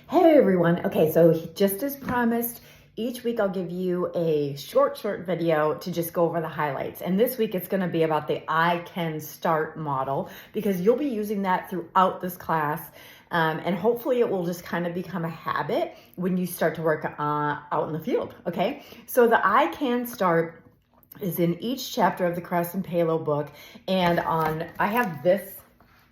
Hey everyone. Okay, so just as promised, each week I'll give you a short video to just go over the highlights. And this week it's going to be about the I Can Start model because you'll be using that throughout this class. And hopefully it will just kind of become a habit when you start to work out in the field. Okay, so the I Can Start is in each chapter of the Kress and Palo book. And I have this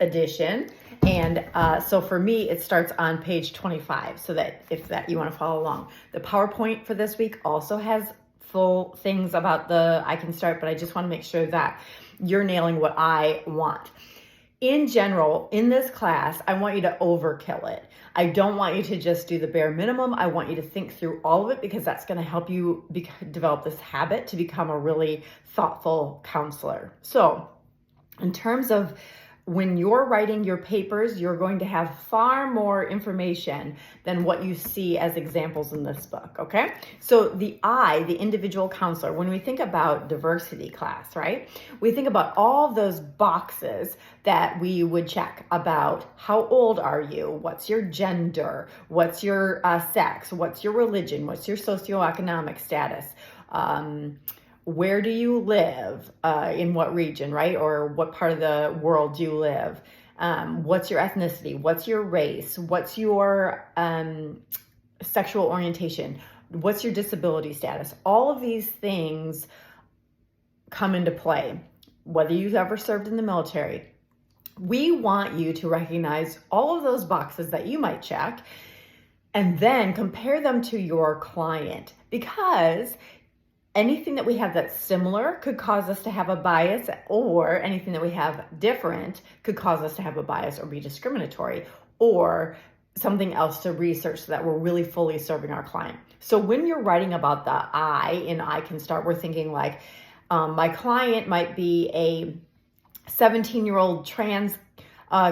edition. And so for me, it starts on page 25, so that if you want to follow along. The PowerPoint for this week also has full things about the I Can Start, but I just want to make sure that you're nailing what I want. In general, in this class, I want you to overkill it. I don't want you to just do the bare minimum. I want you to think through all of it because that's going to help you develop this habit to become a really thoughtful counselor. So in terms of when you're writing your papers, you're going to have far more information than what you see as examples in this book, okay? So the individual counselor, when we think about diversity class, right? We think about all those boxes that we would check about how old are you? What's your gender? What's your sex? What's your religion? What's your socioeconomic status? Where do you live, in what region, right? Or what part of the world do you live? What's your ethnicity? What's your race? What's your sexual orientation? What's your disability status? All of these things come into play, whether you've ever served in the military. We want you to recognize all of those boxes that you might check and then compare them to your client, because anything that we have that's similar could cause us to have a bias, or anything that we have different could cause us to have a bias or be discriminatory, or something else to research so that we're really fully serving our client. So when you're writing about the I in I Can Start, we're thinking like, my client might be a 17-year-old trans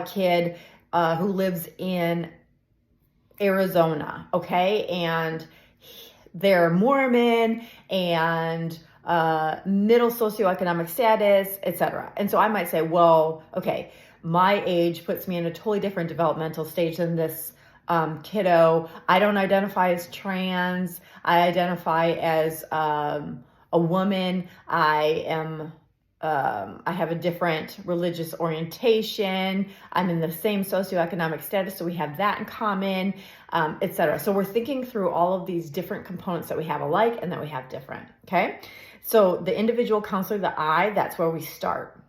kid who lives in Arizona, okay? And they're Mormon and middle socioeconomic status, etc. And so I might say, well, okay, my age puts me in a totally different developmental stage than this kiddo. I don't identify as trans. I identify as a woman. I have a different religious orientation. I'm in the same socioeconomic status, so we have that in common, etc. So we're thinking through all of these different components that we have alike and that we have different, okay? So the individual counselor, the I, that's where we start.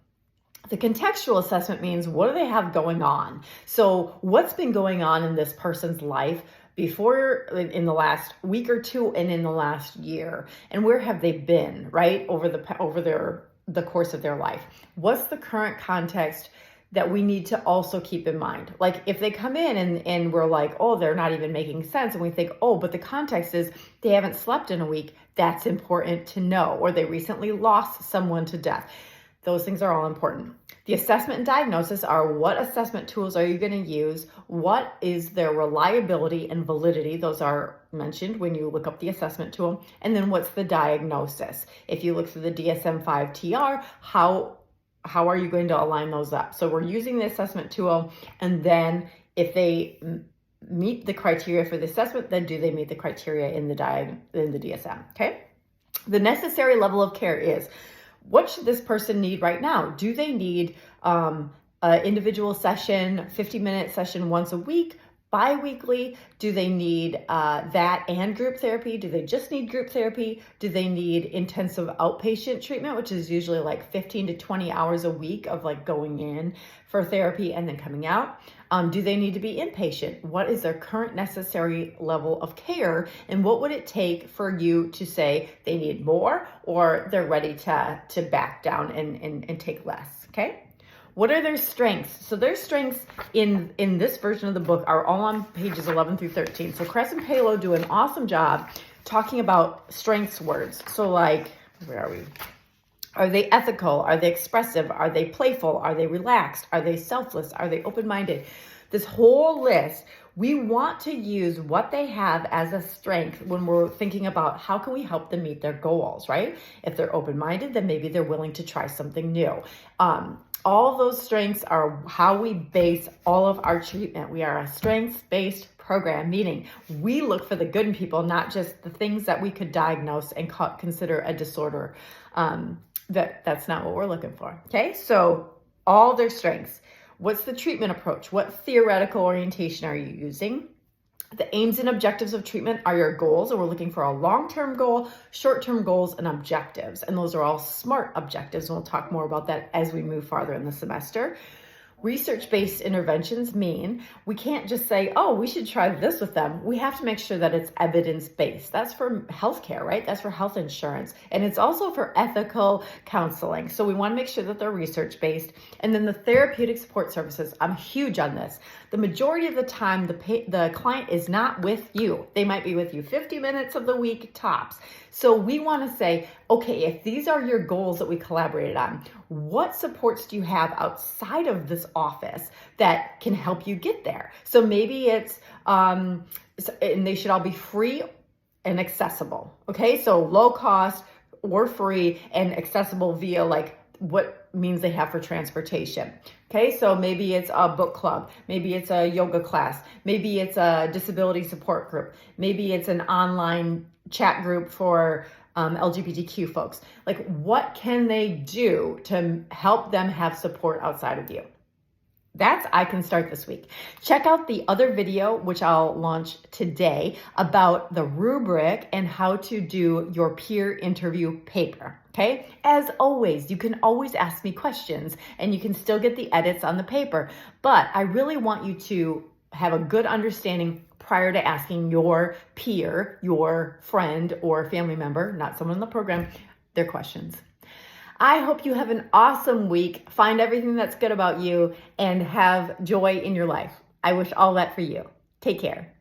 The contextual assessment means, what do they have going on? So what's been going on in this person's life before, in the last week or two, and in the last year, and where have they been, right, over the course of their life? What's the current context that we need to also keep in mind? Like if they come in and we're like, oh, they're not even making sense, and we think, oh, but the context is they haven't slept in a week, that's important to know, or they recently lost someone to death. Those things are all important. The assessment and diagnosis are, what assessment tools are you going to use? What is their reliability and validity? Those are mentioned when you look up the assessment tool. And then what's the diagnosis? If you look through the DSM-5 TR, how are you going to align those up? So we're using the assessment tool, and then if they meet the criteria for the assessment, then do they meet the criteria in the DSM, okay? The necessary level of care is, what should this person need right now? Do they need an individual session, 50-minute session once a week, bi-weekly? Do they need that and group therapy? Do they just need group therapy? Do they need intensive outpatient treatment, which is usually like 15 to 20 hours a week of like going in for therapy and then coming out? Do they need to be inpatient? What is their current necessary level of care? And what would it take for you to say they need more, or they're ready to back down and take less, okay? What are their strengths? So their strengths in this version of the book are all on pages 11 through 13. So Kress and Palo do an awesome job talking about strengths words. So like, where are we? Are they ethical? Are they expressive? Are they playful? Are they relaxed? Are they selfless? Are they open-minded? This whole list, we want to use what they have as a strength when we're thinking about how can we help them meet their goals, right? If they're open-minded, then maybe they're willing to try something new. All those strengths are how we base all of our treatment. We are a strengths-based program, meaning we look for the good in people, not just the things that we could diagnose and consider a disorder. That's not what we're looking for. Okay, so all their strengths. What's the treatment approach? What theoretical orientation are you using? The aims and objectives of treatment are your goals, and we're looking for a long-term goal, short-term goals, and objectives. And those are all SMART objectives, and we'll talk more about that as we move farther in the semester. Research-based interventions mean we can't just say, oh, we should try this with them. We have to make sure that it's evidence-based. That's for healthcare, right? That's for health insurance. And it's also for ethical counseling. So we want to make sure that they're research-based. And then the therapeutic support services, I'm huge on this. The majority of the time, the client is not with you. They might be with you 50 minutes of the week tops. So we want to say, okay, if these are your goals that we collaborated on, what supports do you have outside of this office that can help you get there? So maybe it's, and they should all be free and accessible. Okay, so low cost or free and accessible via like what means they have for transportation. Okay, so maybe it's a book club, maybe it's a yoga class, maybe it's a disability support group, maybe it's an online chat group for LGBTQ folks. Like, what can they do to help them have support outside of you? That's I Can Start this week. Check out the other video, which I'll launch today, about the rubric and how to do your peer interview paper. Okay? As always, you can always ask me questions and you can still get the edits on the paper. But I really want you to have a good understanding prior to asking your peer, your friend or family member, not someone in the program, their questions. I hope you have an awesome week. Find everything that's good about you and have joy in your life. I wish all that for you. Take care.